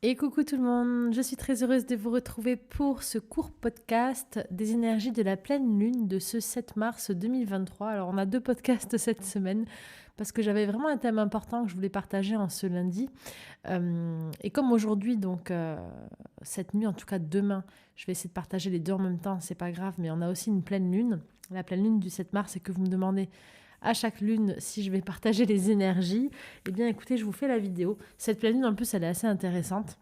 Et coucou tout le monde, je suis très heureuse de vous retrouver pour ce court podcast des énergies de la pleine lune de ce 7 mars 2023. Alors on a 2 podcasts cette semaine parce que j'avais vraiment un thème important que je voulais partager en ce lundi. Et comme aujourd'hui, donc cette nuit, en tout cas demain, je vais essayer de partager les deux en même temps, c'est pas grave, mais on a aussi une pleine lune, la pleine lune du 7 mars, et que vous me demandez à chaque lune si je vais partager les énergies, eh bien écoutez, je vous fais la vidéo. Cette pleine lune en plus elle est assez intéressante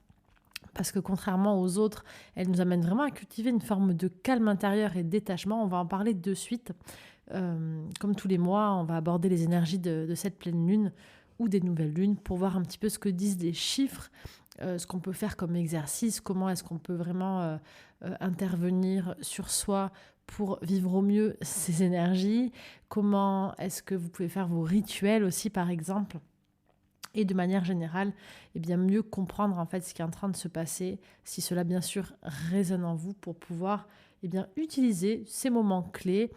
parce que contrairement aux autres, elle nous amène vraiment à cultiver une forme de calme intérieur et de détachement. On va en parler de suite. Comme tous les mois, on va aborder les énergies de cette pleine lune ou des nouvelles lunes pour voir un petit peu ce que disent les chiffres, ce qu'on peut faire comme exercice, comment est-ce qu'on peut vraiment intervenir sur soi pour vivre au mieux ces énergies, comment est-ce que vous pouvez faire vos rituels aussi par exemple, et de manière générale, eh bien mieux comprendre en fait ce qui est en train de se passer, si cela bien sûr résonne en vous, pour pouvoir bien utiliser ces moments clés,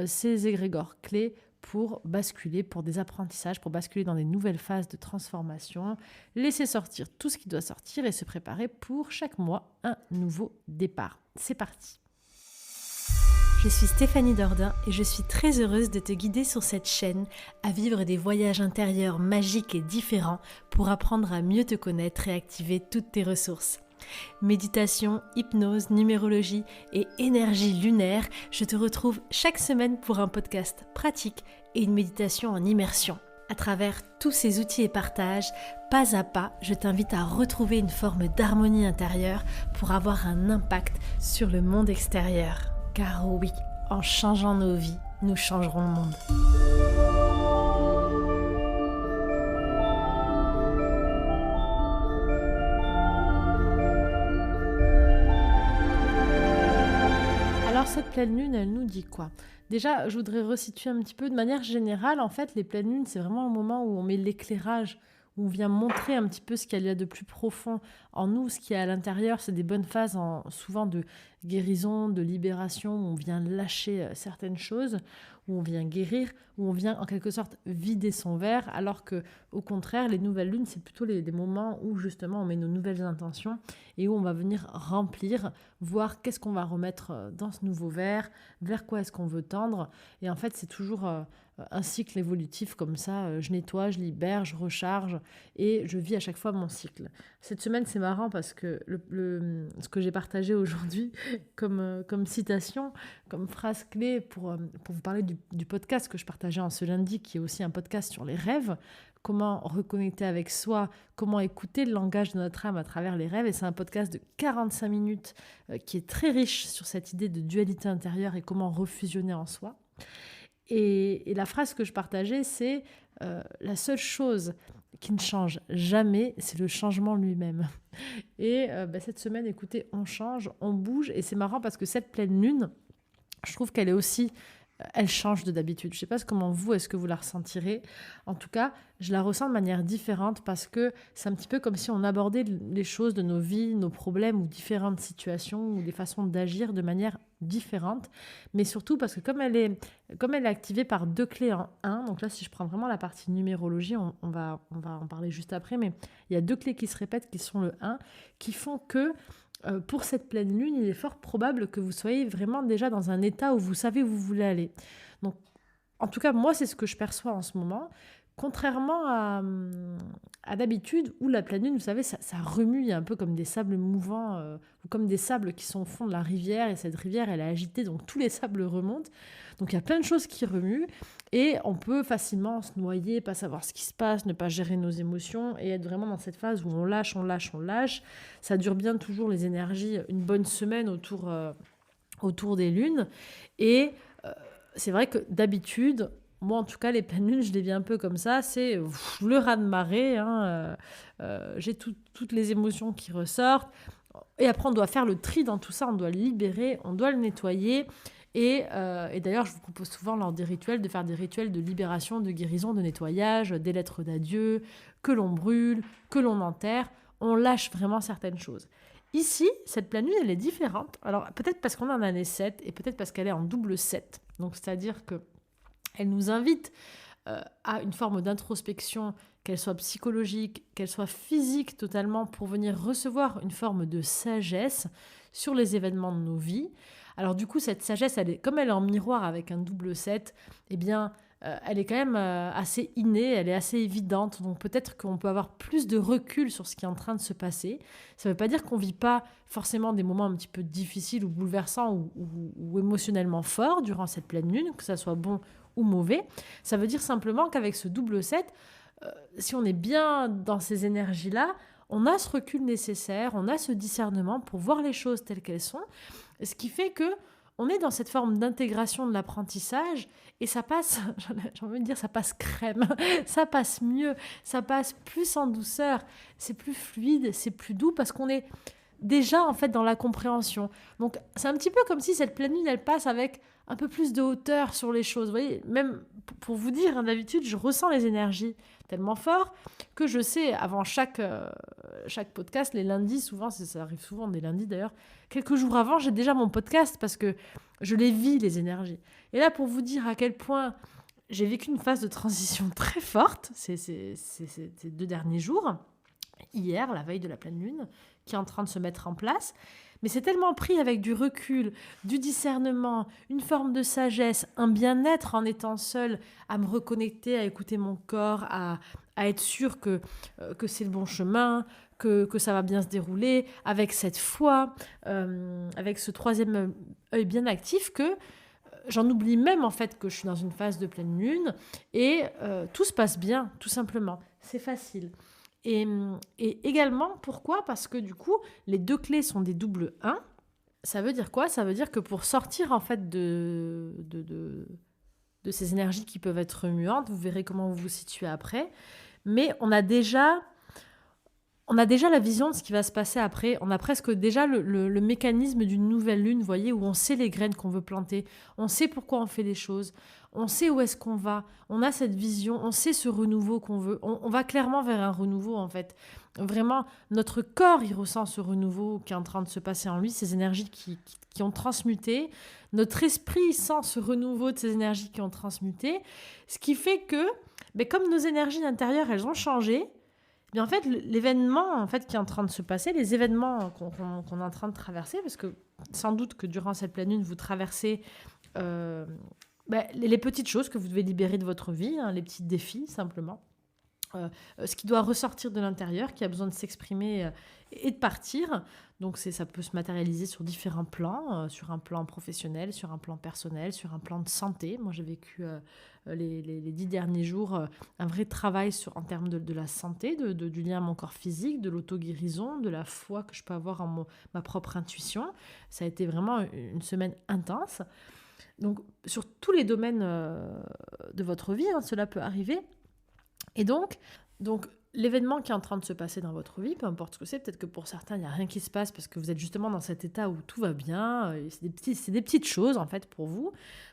ces égrégores clés pour basculer, pour des apprentissages, pour basculer dans des nouvelles phases de transformation, laisser sortir tout ce qui doit sortir et se préparer pour chaque mois un nouveau départ. C'est parti. Je suis Stéphanie Dordain et je suis très heureuse de te guider sur cette chaîne à vivre des voyages intérieurs magiques et différents pour apprendre à mieux te connaître et activer toutes tes ressources. Méditation, hypnose, numérologie et énergie lunaire, je te retrouve chaque semaine pour un podcast pratique et une méditation en immersion. À travers tous ces outils et partages, pas à pas, je t'invite à retrouver une forme d'harmonie intérieure pour avoir un impact sur le monde extérieur. Car oui, en changeant nos vies, nous changerons le monde. Alors cette pleine lune, elle nous dit quoi ? Déjà, je voudrais resituer un petit peu de manière générale. En fait, les pleines lunes, c'est vraiment un moment où on met l'éclairage, où on vient montrer un petit peu ce qu'il y a de plus profond en nous, ce qu'il y a à l'intérieur. C'est des bonnes phases souvent de guérison, de libération, où on vient lâcher certaines choses, où on vient guérir, où on vient en quelque sorte vider son verre, alors que au contraire, les nouvelles lunes, c'est plutôt des moments où justement on met nos nouvelles intentions et où on va venir remplir, voir qu'est-ce qu'on va remettre dans ce nouveau verre, vers quoi est-ce qu'on veut tendre. Et en fait, c'est toujours un cycle évolutif comme ça. Je nettoie, je libère, je recharge et je vis à chaque fois mon cycle. Cette semaine, c'est marrant parce que ce que j'ai partagé aujourd'hui comme citation, comme phrase clé pour vous parler du podcast que je partageais en ce lundi, qui est aussi un podcast sur les rêves, comment reconnecter avec soi, comment écouter le langage de notre âme à travers les rêves. Et c'est un podcast de 45 minutes qui est très riche sur cette idée de dualité intérieure et comment refusionner en soi. Et la phrase que je partageais, c'est la seule chose qui ne change jamais, c'est le changement lui-même. Et cette semaine, écoutez, on change, on bouge. Et c'est marrant parce que cette pleine lune, je trouve qu'elle est aussi... elle change de d'habitude. Je ne sais pas comment vous, est-ce que vous la ressentirez. En tout cas, je la ressens de manière différente parce que c'est un petit peu comme si on abordait les choses de nos vies, nos problèmes ou différentes situations ou des façons d'agir de manière différente. Mais surtout parce que comme elle est activée par 2 clés en 1, donc là, si je prends vraiment la partie numérologie, on va en parler juste après, mais il y a 2 clés qui se répètent qui sont le 1, qui font que pour cette pleine lune, il est fort probable que vous soyez vraiment déjà dans un état où vous savez où vous voulez aller. Donc, en tout cas, moi, c'est ce que je perçois en ce moment. Contrairement à d'habitude, où la pleine lune, vous savez, ça remue, il y a un peu comme des sables mouvants, ou comme des sables qui sont au fond de la rivière, et cette rivière, elle est agitée, donc tous les sables remontent. Donc il y a plein de choses qui remuent, et on peut facilement se noyer, pas savoir ce qui se passe, ne pas gérer nos émotions, et être vraiment dans cette phase où on lâche, on lâche, on lâche. Ça dure bien toujours les énergies, une bonne semaine autour des lunes, et c'est vrai que d'habitude, moi, en tout cas, les pleines lunes, je les vis un peu comme ça. C'est le raz-de-marée. J'ai toutes les émotions qui ressortent. Et après, on doit faire le tri dans tout ça. On doit le libérer, on doit le nettoyer. Et d'ailleurs, je vous propose souvent, lors des rituels, de faire des rituels de libération, de guérison, de nettoyage, des lettres d'adieu, que l'on brûle, que l'on enterre. On lâche vraiment certaines choses. Ici, cette pleine lune, elle est différente. Alors, peut-être parce qu'on est en année 7 et peut-être parce qu'elle est en double 7. Donc, c'est-à-dire que elle nous invite à une forme d'introspection qu'elle soit psychologique, qu'elle soit physique totalement, pour venir recevoir une forme de sagesse sur les événements de nos vies. Alors du coup, cette sagesse, comme elle est en miroir avec un double 7, eh bien, elle est quand même assez innée, elle est assez évidente. Donc peut-être qu'on peut avoir plus de recul sur ce qui est en train de se passer. Ça ne veut pas dire qu'on ne vit pas forcément des moments un petit peu difficiles ou bouleversants ou émotionnellement forts durant cette pleine lune, que ça soit bon ou mauvais. Ça veut dire simplement qu'avec ce double 7, si on est bien dans ces énergies-là, on a ce recul nécessaire, on a ce discernement pour voir les choses telles qu'elles sont, ce qui fait que on est dans cette forme d'intégration de l'apprentissage et ça passe, j'ai envie de dire, ça passe crème, ça passe mieux, ça passe plus en douceur, c'est plus fluide, c'est plus doux parce qu'on est déjà en fait dans la compréhension. Donc c'est un petit peu comme si cette pleine lune, elle passe avec un peu plus de hauteur sur les choses. Vous voyez, même pour vous dire, hein, d'habitude, je ressens les énergies tellement fort que je sais, avant chaque podcast, les lundis, souvent, ça arrive souvent des lundis d'ailleurs, quelques jours avant, j'ai déjà mon podcast parce que je les vis, les énergies. Et là, pour vous dire à quel point j'ai vécu une phase de transition très forte ces 2 derniers jours, hier, la veille de la pleine lune, qui est en train de se mettre en place. Mais c'est tellement pris avec du recul, du discernement, une forme de sagesse, un bien-être en étant seule, à me reconnecter, à écouter mon corps, à être sûre que c'est le bon chemin, que ça va bien se dérouler, avec cette foi, avec ce 3e œil bien actif, que j'en oublie même en fait que je suis dans une phase de pleine lune et tout se passe bien, tout simplement. C'est facile. Et également, pourquoi ? Parce que du coup, les 2 clés sont des doubles 1. Ça veut dire quoi ? Ça veut dire que pour sortir en fait de ces énergies qui peuvent être remuantes, vous verrez comment vous vous situez après, mais on a déjà la vision de ce qui va se passer après. On a presque déjà le mécanisme d'une nouvelle lune, vous voyez, où on sait les graines qu'on veut planter, on sait pourquoi on fait les choses, on sait où est-ce qu'on va, on a cette vision, on sait ce renouveau qu'on veut. On va clairement vers un renouveau, en fait. Vraiment, notre corps, il ressent ce renouveau qui est en train de se passer en lui, ces énergies qui ont transmuté. Notre esprit sent ce renouveau de ces énergies qui ont transmuté, ce qui fait que, comme nos énergies intérieures, elles ont changé, en fait, l'événement en fait, qui est en train de se passer, les événements qu'on est en train de traverser, parce que sans doute que durant cette pleine lune, vous traversez les petites choses que vous devez libérer de votre vie, hein, les petits défis simplement, ce qui doit ressortir de l'intérieur, qui a besoin de s'exprimer et de partir. Donc ça peut se matérialiser sur différents plans, sur un plan professionnel, sur un plan personnel, sur un plan de santé. Moi, j'ai vécu les 10 derniers jours un vrai travail en termes de la santé, du lien à mon corps physique, de l'auto-guérison, de la foi que je peux avoir en ma propre intuition. Ça a été vraiment une semaine intense. Donc, sur tous les domaines de votre vie, hein, cela peut arriver. Et donc, l'événement qui est en train de se passer dans votre vie, peu importe ce que c'est, peut-être que pour certains, il n'y a rien qui se passe parce que vous êtes justement dans cet état où tout va bien. C'est des petites choses, en fait, pour vous.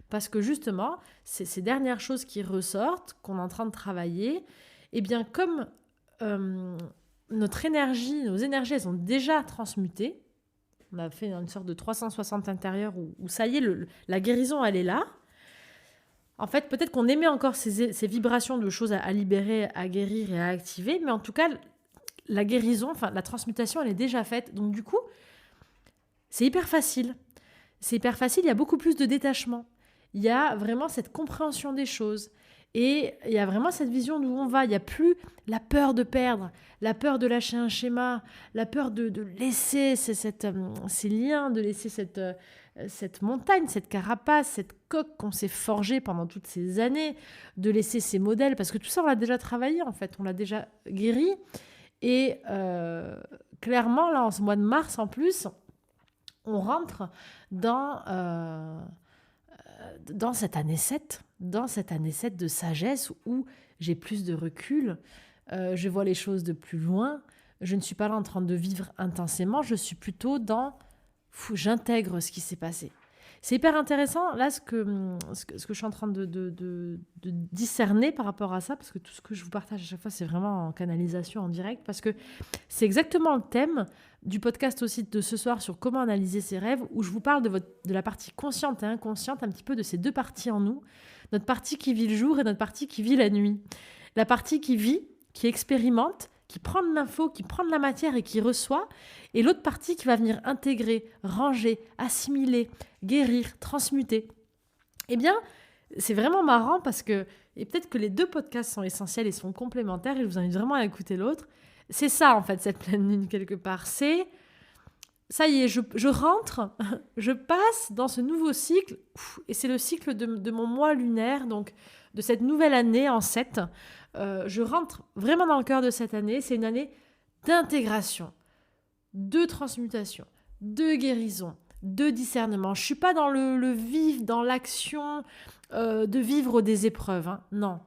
Parce que justement, c'est ces dernières choses qui ressortent, qu'on est en train de travailler. Et bien, comme nos énergies, elles ont déjà transmuté, on a fait une sorte de 360 intérieur où ça y est, la guérison, elle est là. En fait, peut-être qu'on émet encore ces vibrations de choses à libérer, à guérir et à activer, mais en tout cas, la guérison, la transmutation, elle est déjà faite. Donc du coup, c'est hyper facile. C'est hyper facile, il y a beaucoup plus de détachement. Il y a vraiment cette compréhension des choses. Et il y a vraiment cette vision d'où on va. Il n'y a plus la peur de perdre, la peur de lâcher un schéma, la peur de laisser ces liens, de laisser cette montagne, cette carapace, cette coque qu'on s'est forgée pendant toutes ces années, de laisser ces modèles, parce que tout ça, on l'a déjà travaillé, en fait, on l'a déjà guéri. Et clairement, là, en ce mois de mars, en plus, on rentre dans cette année 7, de sagesse où j'ai plus de recul, je vois les choses de plus loin, je ne suis pas là en train de vivre intensément, je suis plutôt dans... j'intègre ce qui s'est passé. C'est hyper intéressant, là, ce que je suis en train de discerner par rapport à ça, parce que tout ce que je vous partage à chaque fois, c'est vraiment en canalisation, en direct, parce que c'est exactement le thème du podcast aussi de ce soir sur comment analyser ses rêves, où je vous parle de la partie consciente et inconsciente, un petit peu de ces 2 parties en nous, notre partie qui vit le jour et notre partie qui vit la nuit. La partie qui vit qui expérimente, qui prend de l'info, qui prend de la matière et qui reçoit, et l'autre partie qui va venir intégrer, ranger, assimiler, guérir, transmuter. Eh bien, c'est vraiment marrant parce que, et peut-être que les 2 podcasts sont essentiels et sont complémentaires, et je vous invite vraiment à écouter l'autre. C'est ça, en fait, cette pleine lune, quelque part. C'est, ça y est, je rentre, je passe dans ce nouveau cycle, et c'est le cycle de mon mois lunaire, donc de cette nouvelle année en 7. Je rentre vraiment dans le cœur de cette année. C'est une année d'intégration, de transmutation, de guérison, de discernement. Je ne suis pas dans le vif, dans l'action de vivre des épreuves. Hein. Non,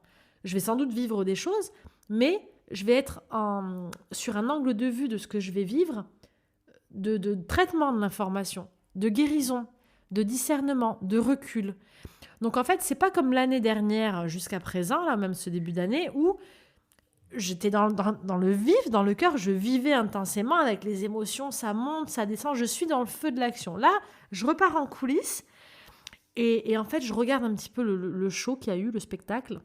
je vais sans doute vivre des choses, mais je vais être sur un angle de vue de ce que je vais vivre, de traitement de l'information, de guérison, de discernement, de recul. Donc en fait, c'est pas comme l'année dernière jusqu'à présent, là même ce début d'année, où j'étais dans le vif, dans le cœur, je vivais intensément avec les émotions, ça monte, ça descend, je suis dans le feu de l'action. Là, je repars en coulisses et en fait, je regarde un petit peu le show qu'il y a eu, le spectacle.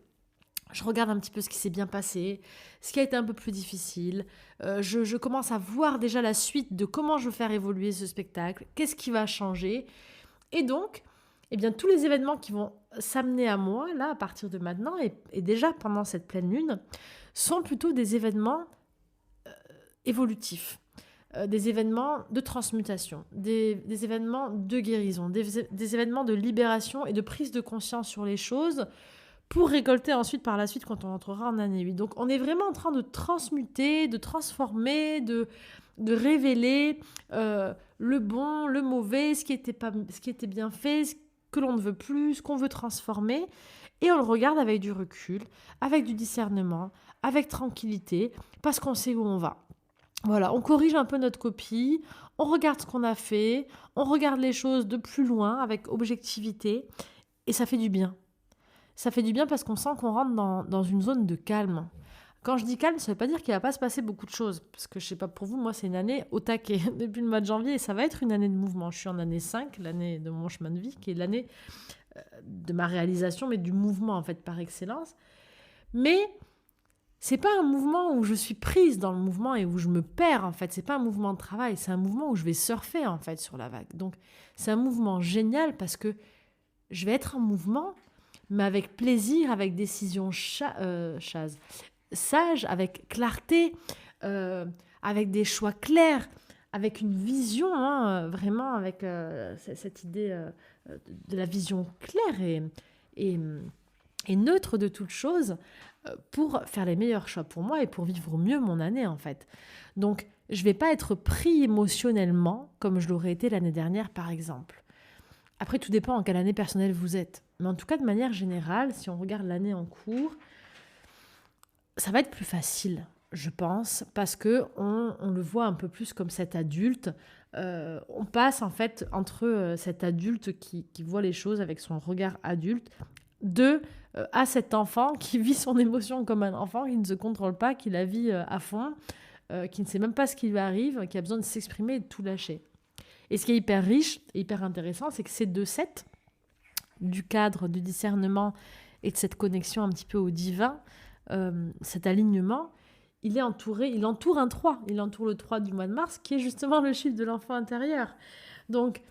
Je regarde un petit peu ce qui s'est bien passé, ce qui a été un peu plus difficile. Je commence à voir déjà la suite de comment je veux faire évoluer ce spectacle, qu'est-ce qui va changer. Et donc, eh bien, tous les événements qui vont s'amener à moi, là, à partir de maintenant, et déjà pendant cette pleine lune, sont plutôt des événements évolutifs, des événements de transmutation, des événements de guérison, des événements de libération et de prise de conscience sur les choses, pour récolter ensuite par la suite quand on entrera en année 8. Donc on est vraiment en train de transmuter, de transformer, de révéler le bon, le mauvais, ce qui était bien fait, ce que l'on ne veut plus, ce qu'on veut transformer. Et on le regarde avec du recul, avec du discernement, avec tranquillité, parce qu'on sait où on va. Voilà, on corrige un peu notre copie, on regarde ce qu'on a fait, on regarde les choses de plus loin, avec objectivité, et ça fait du bien. Ça fait du bien parce qu'on sent qu'on rentre dans une zone de calme. Quand je dis calme, ça ne veut pas dire qu'il ne va pas se passer beaucoup de choses. Parce que je ne sais pas pour vous, moi c'est une année au taquet depuis le mois de janvier et ça va être une année de mouvement. Je suis en année 5, l'année de mon chemin de vie, qui est l'année de ma réalisation, mais du mouvement en fait par excellence. Mais c'est pas un mouvement où je suis prise dans le mouvement et où je me perds en fait. C'est pas un mouvement de travail, c'est un mouvement où je vais surfer en fait sur la vague. Donc c'est un mouvement génial parce que je vais être en mouvement, mais avec plaisir, avec décision sage, avec clarté, avec des choix clairs, avec une vision, hein, vraiment avec cette idée de la vision claire et neutre de toute chose pour faire les meilleurs choix pour moi et pour vivre mieux mon année en fait. Donc je ne vais pas être pris émotionnellement comme je l'aurais été l'année dernière par exemple. Après, tout dépend en quelle année personnelle vous êtes. Mais en tout cas, de manière générale, si on regarde l'année en cours, ça va être plus facile, je pense, parce qu'on le voit un peu plus comme cet adulte. On passe en fait entre cet adulte qui voit les choses avec son regard adulte, à cet enfant qui vit son émotion comme un enfant, qui ne se contrôle pas, qui la vit à fond, qui ne sait même pas ce qui lui arrive, qui a besoin de s'exprimer et de tout lâcher. Et ce qui est hyper riche et hyper intéressant, c'est que ces 2 sets, du cadre, du discernement et de cette connexion un petit peu au divin, cet alignement, il entoure un 3. Il entoure le 3 du mois de mars, qui est justement le chiffre de l'enfant intérieur. Donc,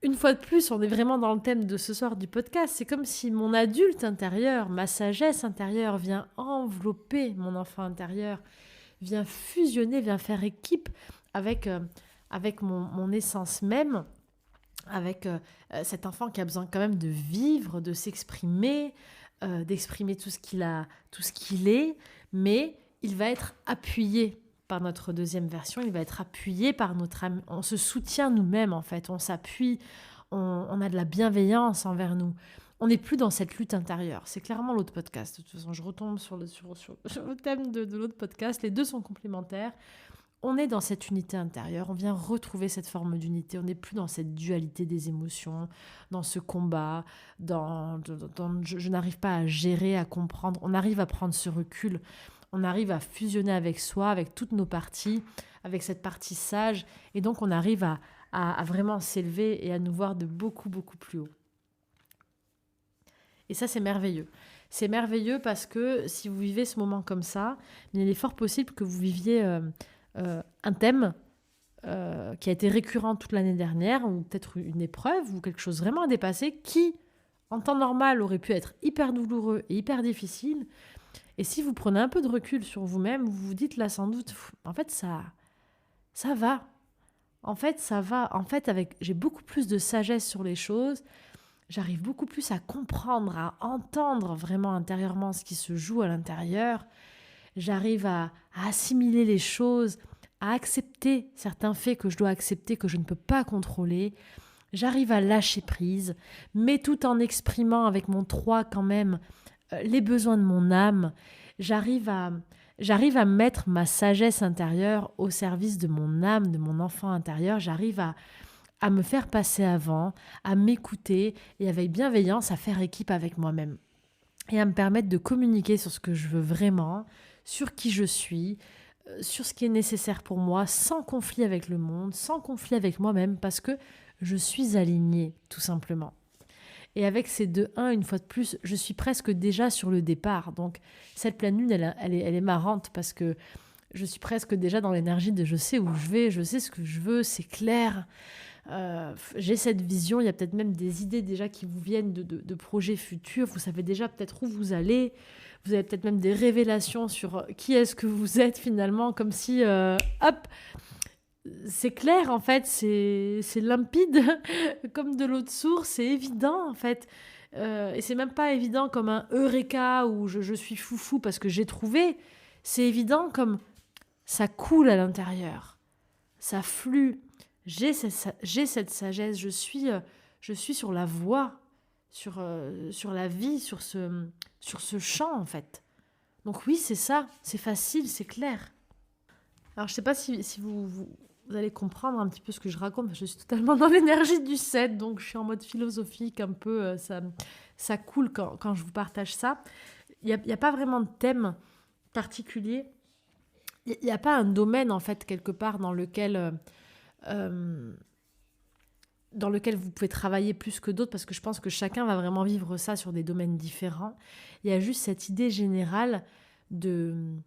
une fois de plus, on est vraiment dans le thème de ce soir du podcast. C'est comme si mon adulte intérieur, ma sagesse intérieure vient envelopper mon enfant intérieur, vient fusionner, vient faire équipe avec mon essence même, avec cet enfant qui a besoin quand même de vivre, de s'exprimer, d'exprimer tout ce qu'il est, mais il va être appuyé par notre deuxième version, il va être appuyé par notre âme. On se soutient nous-mêmes en fait, on s'appuie, on a de la bienveillance envers nous. On n'est plus dans cette lutte intérieure. C'est clairement l'autre podcast. De toute façon, je retombe sur le thème de l'autre podcast. Les 2 sont complémentaires. On est dans cette unité intérieure, on vient retrouver cette forme d'unité, on n'est plus dans cette dualité des émotions, dans ce combat, je n'arrive pas à gérer, à comprendre, on arrive à prendre ce recul, on arrive à fusionner avec soi, avec toutes nos parties, avec cette partie sage, et donc on arrive à vraiment s'élever et à nous voir de beaucoup, beaucoup plus haut. Et ça, c'est merveilleux. C'est merveilleux parce que si vous vivez ce moment comme ça, il est fort possible que vous viviez un thème qui a été récurrent toute l'année dernière, ou peut-être une épreuve, ou quelque chose vraiment à dépasser, qui, en temps normal, aurait pu être hyper douloureux et hyper difficile. Et si vous prenez un peu de recul sur vous-même, vous vous dites là sans doute, en fait, ça va. En fait, ça va. En fait, j'ai beaucoup plus de sagesse sur les choses. J'arrive beaucoup plus à comprendre, à entendre vraiment intérieurement ce qui se joue à l'intérieur. J'arrive à assimiler les choses, à accepter certains faits que je dois accepter, que je ne peux pas contrôler. J'arrive à lâcher prise, mais tout en exprimant avec mon 3 quand même les besoins de mon âme. J'arrive à mettre ma sagesse intérieure au service de mon âme, de mon enfant intérieur. J'arrive à me faire passer avant, à m'écouter et avec bienveillance à faire équipe avec moi-même. Et à me permettre de communiquer sur ce que je veux vraiment, sur qui je suis, sur ce qui est nécessaire pour moi, sans conflit avec le monde, sans conflit avec moi-même, parce que je suis alignée, tout simplement. Et avec ces 2-1, une fois de plus, je suis presque déjà sur le départ. Donc cette pleine lune, elle est marrante parce que je suis presque déjà dans l'énergie de je sais où je vais, je sais ce que je veux, c'est clair. J'ai cette vision, il y a peut-être même des idées déjà qui vous viennent de projets futurs, vous savez déjà peut-être où vous allez, vous avez peut-être même des révélations sur qui est-ce que vous êtes finalement, comme si, hop, c'est clair en fait, c'est limpide, comme de l'eau de source, c'est évident en fait. Et c'est même pas évident comme un eureka où je suis foufou parce que j'ai trouvé, c'est évident comme ça coule à l'intérieur, ça flue. J'ai cette sagesse, je suis sur la voie, sur la vie, sur ce champ en fait. Donc oui, c'est ça, c'est facile, c'est clair. Alors je sais pas si vous allez comprendre un petit peu ce que je raconte, parce que je suis totalement dans l'énergie du 7, donc je suis en mode philosophique un peu, ça coule quand je vous partage ça. Il n'y a pas vraiment de thème particulier, il n'y a pas un domaine en fait quelque part dans lequel vous pouvez travailler plus que d'autres, parce que je pense que chacun va vraiment vivre ça sur des domaines différents. Il y a juste cette idée générale de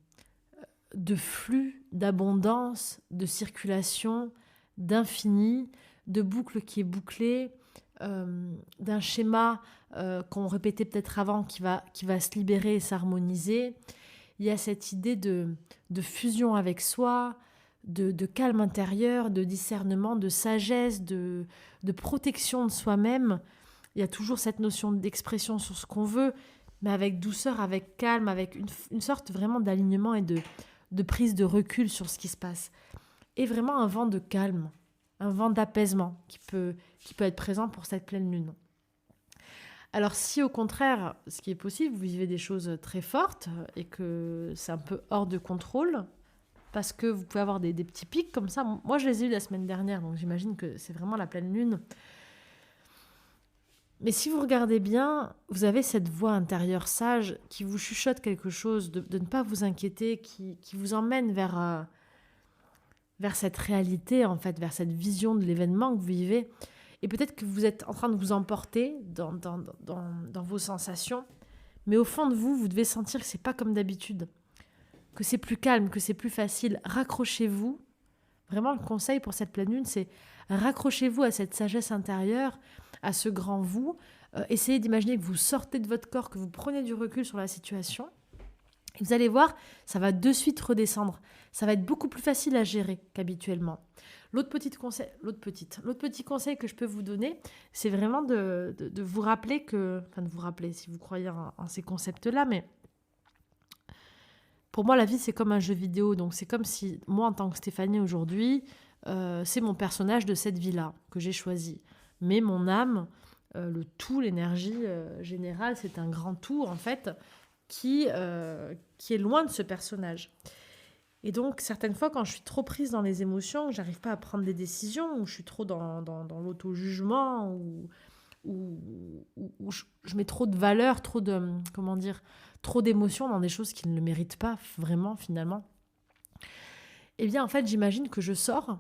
flux, d'abondance, de circulation, d'infini, de boucle qui est bouclée, d'un schéma qu'on répétait peut-être avant qui va se libérer et s'harmoniser. Il y a cette idée de fusion avec soi, de calme intérieur, de discernement, de sagesse, de protection de soi-même. Il y a toujours cette notion d'expression sur ce qu'on veut, mais avec douceur, avec calme, avec une sorte vraiment d'alignement et de prise de recul sur ce qui se passe. Et vraiment un vent de calme, un vent d'apaisement qui peut être présent pour cette pleine lune. Alors si au contraire, ce qui est possible, vous vivez des choses très fortes et que c'est un peu hors de contrôle, parce que vous pouvez avoir des petits pics comme ça. Moi, je les ai eus la semaine dernière, donc j'imagine que c'est vraiment la pleine lune. Mais si vous regardez bien, vous avez cette voix intérieure sage qui vous chuchote quelque chose, de ne pas vous inquiéter, qui vous emmène vers cette réalité, en fait, vers cette vision de l'événement que vous vivez. Et peut-être que vous êtes en train de vous emporter dans vos sensations, mais au fond de vous, vous devez sentir que c'est pas comme d'habitude, que c'est plus calme, que c'est plus facile. Raccrochez-vous. Vraiment, le conseil pour cette pleine lune, c'est raccrochez-vous à cette sagesse intérieure, à ce grand vous. Essayez d'imaginer que vous sortez de votre corps, que vous prenez du recul sur la situation. Et vous allez voir, ça va de suite redescendre. Ça va être beaucoup plus facile à gérer qu'habituellement. L'autre petit conseil que je peux vous donner, c'est vraiment de vous rappeler que... Enfin, de vous rappeler si vous croyez en ces concepts-là, mais... Pour moi, la vie, c'est comme un jeu vidéo. Donc, c'est comme si, moi, en tant que Stéphanie, aujourd'hui, c'est mon personnage de cette vie-là que j'ai choisi. Mais mon âme, le tout, l'énergie générale, c'est un grand tout, en fait, qui est loin de ce personnage. Et donc, certaines fois, quand je suis trop prise dans les émotions, que j'arrive pas à prendre des décisions, ou je suis trop dans l'auto-jugement, ou je mets trop de valeur, trop d'émotions dans des choses qui ne le méritent pas vraiment, finalement. Eh bien, en fait, j'imagine que je sors,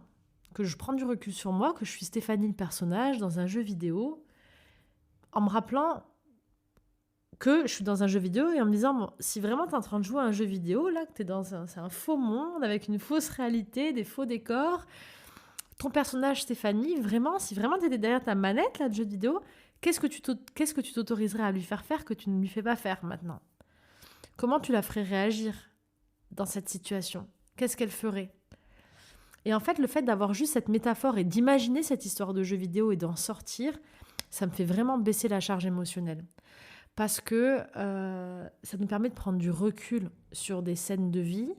que je prends du recul sur moi, que je suis Stéphanie le personnage dans un jeu vidéo, en me rappelant que je suis dans un jeu vidéo et en me disant, bon, si vraiment tu es en train de jouer à un jeu vidéo, là, que t'es c'est un faux monde avec une fausse réalité, des faux décors, ton personnage Stéphanie, vraiment, si vraiment tu étais derrière ta manette là, de jeu vidéo, qu'est-ce que tu t'autoriserais à lui faire que tu ne lui fais pas faire maintenant? Comment tu la ferais réagir dans cette situation? Qu'est-ce qu'elle ferait? Et en fait, le fait d'avoir juste cette métaphore et d'imaginer cette histoire de jeu vidéo et d'en sortir, ça me fait vraiment baisser la charge émotionnelle. Parce que ça nous permet de prendre du recul sur des scènes de vie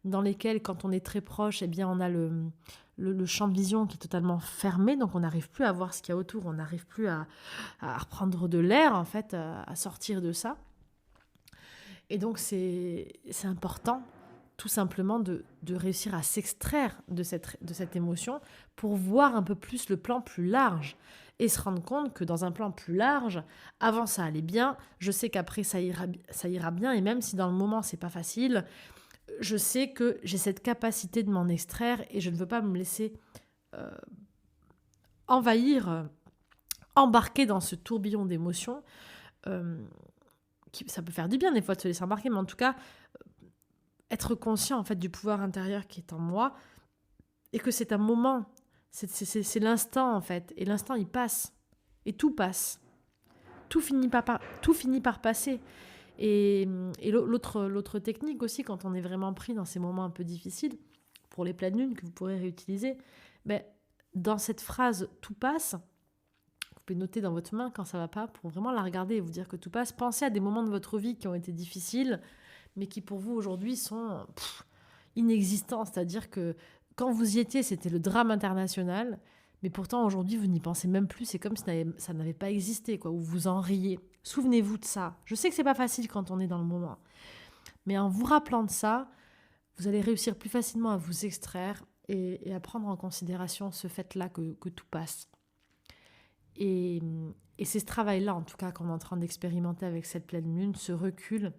dans lesquelles, quand on est très proche, eh bien, on a le champ de vision qui est totalement fermé, donc on n'arrive plus à voir ce qu'il y a autour, on n'arrive plus à reprendre de l'air, en fait, à sortir de ça. Et donc, c'est important, tout simplement, de réussir à s'extraire de cette émotion pour voir un peu plus le plan plus large et se rendre compte que dans un plan plus large, avant ça allait bien, je sais qu'après ça ira bien, et même si dans le moment c'est pas facile, je sais que j'ai cette capacité de m'en extraire et je ne veux pas me laisser envahir, embarquer dans ce tourbillon d'émotions. Ça peut faire du bien des fois de se laisser embarquer, mais en tout cas, être conscient en fait du pouvoir intérieur qui est en moi et que c'est un moment, c'est l'instant en fait, et l'instant il passe, et tout passe, tout finit par passer. Et l'autre technique aussi, quand on est vraiment pris dans ces moments un peu difficiles, pour les pleines lunes que vous pourrez réutiliser, dans cette phrase « tout passe », vous pouvez noter dans votre main quand ça va pas, pour vraiment la regarder et vous dire que tout passe. Pensez à des moments de votre vie qui ont été difficiles, mais qui pour vous aujourd'hui sont inexistants. C'est-à-dire que quand vous y étiez, c'était le drame international, mais pourtant aujourd'hui, vous n'y pensez même plus. C'est comme si ça n'avait pas existé, quoi, ou vous en riez. Souvenez-vous de ça. Je sais que c'est pas facile quand on est dans le moment, mais en vous rappelant de ça, vous allez réussir plus facilement à vous extraire et à prendre en considération ce fait-là que tout passe. Et c'est ce travail-là, en tout cas, qu'on est en train d'expérimenter avec cette pleine lune, ce recul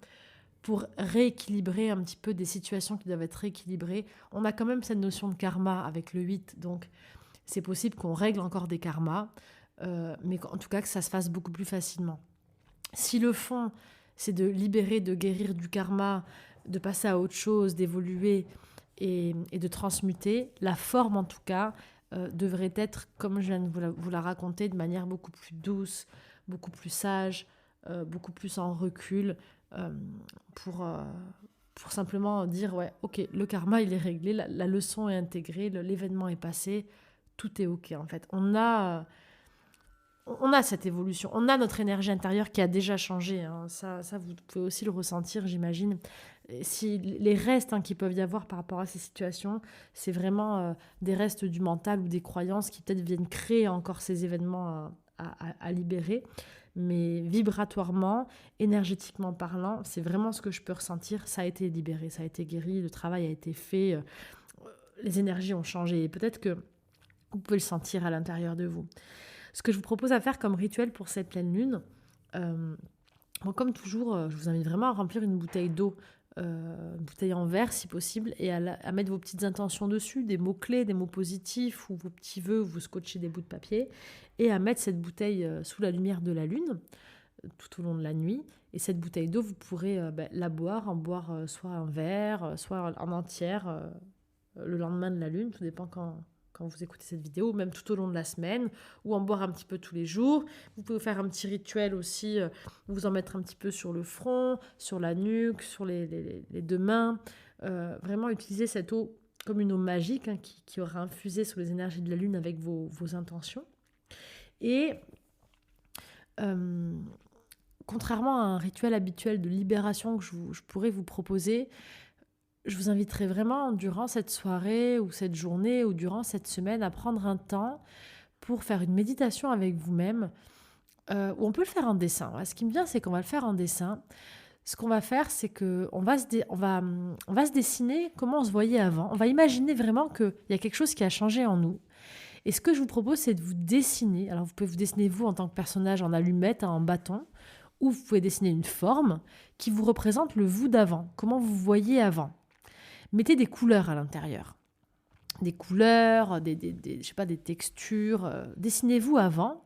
pour rééquilibrer un petit peu des situations qui doivent être rééquilibrées. On a quand même cette notion de karma avec le 8, donc c'est possible qu'on règle encore des karmas, mais en tout cas que ça se fasse beaucoup plus facilement. Si le fond, c'est de libérer, de guérir du karma, de passer à autre chose, d'évoluer et de transmuter, la forme en tout cas devrait être, comme je viens de vous la raconter, de manière beaucoup plus douce, beaucoup plus sage, beaucoup plus en recul, pour simplement dire, ouais, ok, le karma il est réglé, la leçon est intégrée, l'événement est passé, tout est ok en fait. On a cette évolution, on a notre énergie intérieure qui a déjà changé, hein. Ça vous pouvez aussi le ressentir, j'imagine. Et si les restes qui peuvent y avoir par rapport à ces situations, c'est vraiment des restes du mental ou des croyances qui peut-être viennent créer encore ces événements à libérer. Mais vibratoirement, énergétiquement parlant, c'est vraiment ce que je peux ressentir. Ça a été libéré, ça a été guéri, le travail a été fait, les énergies ont changé. Et peut-être que vous pouvez le sentir à l'intérieur de vous. Ce que je vous propose à faire comme rituel pour cette pleine lune, comme toujours, je vous invite vraiment à remplir une bouteille d'eau, une bouteille en verre si possible, et à mettre vos petites intentions dessus, des mots-clés, des mots positifs, ou vos petits vœux, vous scotchez des bouts de papier, et à mettre cette bouteille sous la lumière de la lune, tout au long de la nuit. Et cette bouteille d'eau, vous pourrez la boire, soit un verre, soit en entière, le lendemain de la lune, tout dépend quand vous écoutez cette vidéo, même tout au long de la semaine, ou en boire un petit peu tous les jours. Vous pouvez faire un petit rituel aussi, vous en mettre un petit peu sur le front, sur la nuque, sur les deux mains. Vraiment utiliser cette eau comme une eau magique qui aura infusé sous les énergies de la lune avec vos intentions. Et contrairement à un rituel habituel de libération que je pourrais vous proposer, je vous inviterai vraiment durant cette soirée ou cette journée ou durant cette semaine à prendre un temps pour faire une méditation avec vous-même, où on peut le faire en dessin. Ce qui me vient, c'est qu'on va le faire en dessin. Ce qu'on va faire, c'est qu'on va se dessiner comment on se voyait avant. On va imaginer vraiment qu'il y a quelque chose qui a changé en nous. Et ce que je vous propose, c'est de vous dessiner. Alors, vous pouvez vous dessiner vous en tant que personnage en allumette, en bâton, ou vous pouvez dessiner une forme qui vous représente le vous d'avant, comment vous voyez avant. Mettez des couleurs à l'intérieur. Des couleurs, des textures. Dessinez-vous avant.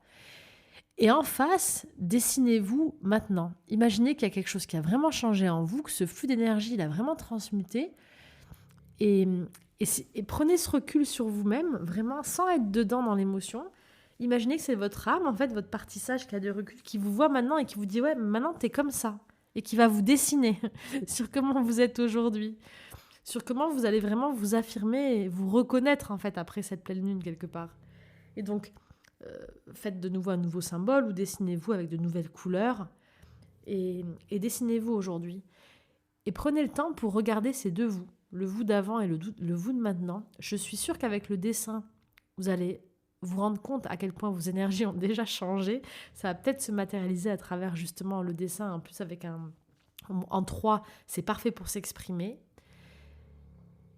Et en face, dessinez-vous maintenant. Imaginez qu'il y a quelque chose qui a vraiment changé en vous, que ce flux d'énergie, il a vraiment transmuté. Et, et prenez ce recul sur vous-même, vraiment, sans être dedans dans l'émotion. Imaginez que c'est votre âme, en fait, votre partie sage qui a du recul, qui vous voit maintenant et qui vous dit « Ouais, maintenant, t'es comme ça ». Et qui va vous dessiner sur comment vous êtes aujourd'hui. Sur comment vous allez vraiment vous affirmer et vous reconnaître, en fait, après cette pleine lune, quelque part. Et donc, faites de nouveau un nouveau symbole ou dessinez-vous avec de nouvelles couleurs et dessinez-vous aujourd'hui. Et prenez le temps pour regarder ces deux vous, le vous d'avant et le vous de maintenant. Je suis sûre qu'avec le dessin, vous allez vous rendre compte à quel point vos énergies ont déjà changé. Ça va peut-être se matérialiser à travers justement le dessin, en plus avec en 3, c'est parfait pour s'exprimer.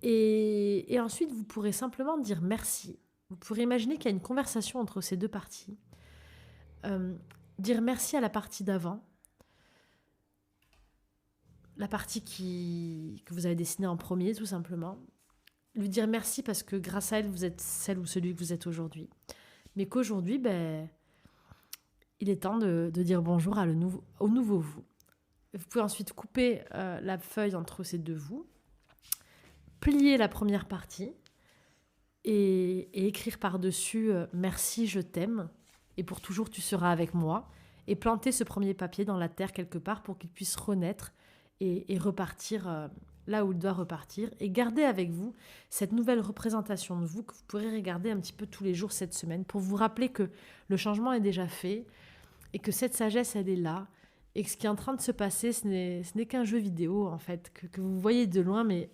Et ensuite, vous pourrez simplement dire merci. Vous pourrez imaginer qu'il y a une conversation entre ces deux parties. Dire merci à la partie d'avant, la partie que vous avez dessinée en premier, tout simplement. Lui dire merci parce que grâce à elle, vous êtes celle ou celui que vous êtes aujourd'hui. Mais qu'aujourd'hui, il est temps de dire bonjour au nouveau vous. Vous pouvez ensuite couper la feuille entre ces deux vous, plier la première partie et écrire par-dessus merci, je t'aime, et pour toujours tu seras avec moi, et planter ce premier papier dans la terre quelque part pour qu'il puisse renaître et repartir là où il doit repartir, et garder avec vous cette nouvelle représentation de vous que vous pourrez regarder un petit peu tous les jours cette semaine pour vous rappeler que le changement est déjà fait et que cette sagesse, elle est là, et que ce qui est en train de se passer, ce n'est qu'un jeu vidéo en fait, que vous voyez de loin, mais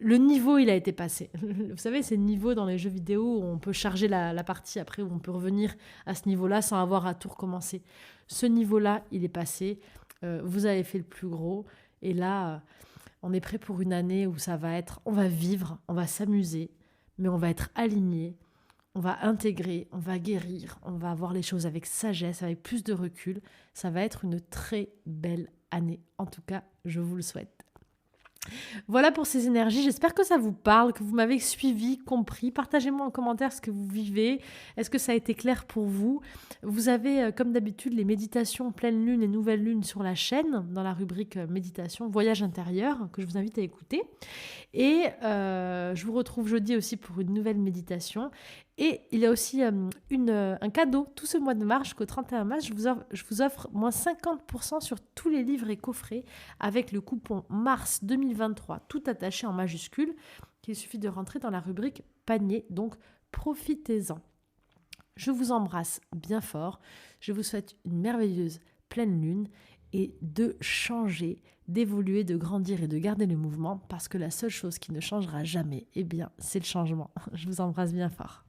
le niveau, il a été passé. Vous savez, c'est le niveau dans les jeux vidéo où on peut charger la partie après, où on peut revenir à ce niveau-là sans avoir à tout recommencer. Ce niveau-là, il est passé. Vous avez fait le plus gros. Et là, on est prêt pour une année où on va vivre, on va s'amuser, mais on va être aligné, on va intégrer, on va guérir, on va voir les choses avec sagesse, avec plus de recul. Ça va être une très belle année. En tout cas, je vous le souhaite. Voilà pour ces énergies, j'espère que ça vous parle, que vous m'avez suivi, compris. Partagez-moi en commentaire ce que vous vivez. Est-ce que ça a été clair pour vous? Vous avez, comme d'habitude, les méditations pleine lune et nouvelle lune sur la chaîne, dans la rubrique méditation, voyage intérieur, que je vous invite à écouter. Et je vous retrouve jeudi aussi pour une nouvelle méditation. Et il y a aussi un cadeau tout ce mois de mars jusqu'au 31 mars. Je vous offre moins 50% sur tous les livres et coffrets avec le coupon mars 2023, tout attaché en majuscule, qu'il suffit de rentrer dans la rubrique panier. Donc, profitez-en. Je vous embrasse bien fort. Je vous souhaite une merveilleuse pleine lune et de changer, d'évoluer, de grandir et de garder le mouvement parce que la seule chose qui ne changera jamais, c'est le changement. Je vous embrasse bien fort.